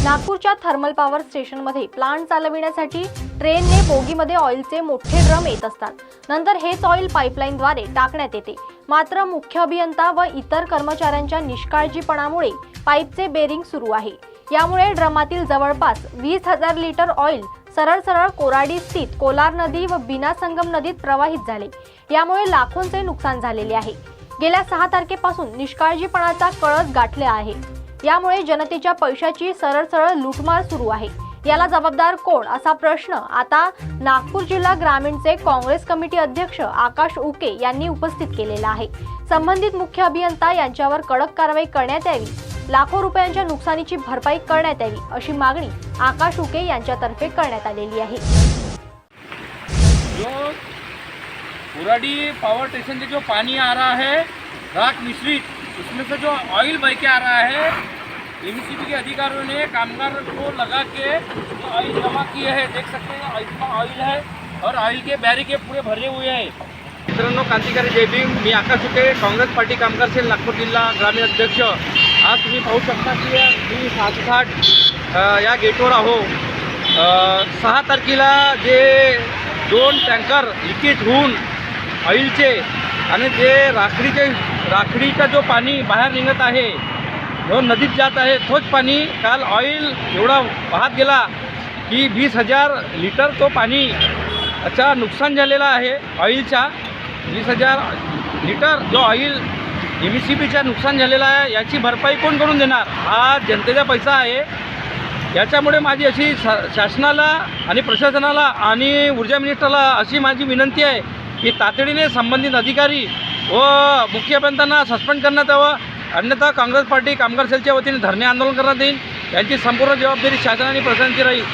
नागपूरच्या thermal power स्टेशनमध्ये plant चालविण्यासाठी ट्रेनने बोगीमध्ये ऑइलचे मोठे ड्रम येत असतात। नंतर हेच ऑइल पाईपलाईनद्वारे टाकण्यात येते। मात्र मुख्य अभियंता व इतर कर्मचाऱ्यांच्या निष्काळजीपणामुळे पाईपचे बेरिंग सुरू आहे। यामुळे ड्रमातील जवळपास 20,000 लिटर ऑइल सरळ कोराडी स्थित कोलार नदी व बिना संगम नदीत प्रवाहित झाले। यामुळे लाखोंचे नुकसान झालेले आहे। गेल्या 6 तारखेपासून निष्काळजीपणाचा कळस गाठला आहे। यामुळे जनतेच्या पैशाची सरळ लूटमार सुरू आहे। याला जबाबदार कोण असा प्रश्न आता नागपूर जिल्हा ग्रामीणचे काँग्रेस कमिटी अध्यक्ष आकाश उके यांनी उपस्थित केलेला आहे। संबंधित मुख्य अभियंता यांच्यावर कडक कारवाई करण्यात यावी, लाखो रुपयांच्या नुकसानीची भरपाई करण्यात यावी अशी मागणी आकाश उके यांच्यातर्फे करण्यात आलेली आहे। जो कोराडी पावर स्टेशन से जो पानी आ रहा है राख मिश्रित, उसमें से जो ऑयल बह के आ रहा है, एमसीबी के अधिकारियों ने कामगार को लगा के जो ऑयल जमा किए हैं, देख सकते हैं इसमें ऑयल है और ऑयल के बैरिकेड पूरे भरे हुए हैं। मित्रांनो, क्रांतिकारी जय भीम। मी आकाश उके, काँग्रेस पार्टी कामगार सेल नागपूर जिल्हा ग्रामीण अध्यक्ष। आज तुम्ही पाहू शकता की मी 7 या गेटवर आहो। 6 तारखेला जे 2 टँकर लिकेज होऊन ऑइलचे आणि जे राखडीचा जो पाणी बाहेर निघत आहे, जो नदीत जात आहे, तोच पाणी काल ऑइल एवढा वाहत गेला की 20,000 लिटर तो पाणी अच्छा नुकसान झालेला आहे। ऑइलचा 20,000 लिटर जो ऑइल एमसीबीचा नुकसान झालेला आहे, याची भरपाई कोण करून देणार? हा जनतेचा पैसा आहे। याच्यामुळे माझी अशी शासनाला आणि प्रशासनाला आणि ऊर्जा मिनिस्टरला अशी माझी विनंती आहे की तातडीने संबंधित अधिकारी व मुख्य अभियंत्यांना सस्पेंड करण्यात यावं, अन्यथा काँग्रेस पार्टी कामगार सेलच्या वतीने धरणे आंदोलन करण्यात येईल। यांची संपूर्ण जबाबदारी शासन आणि प्रशासनाची राहील।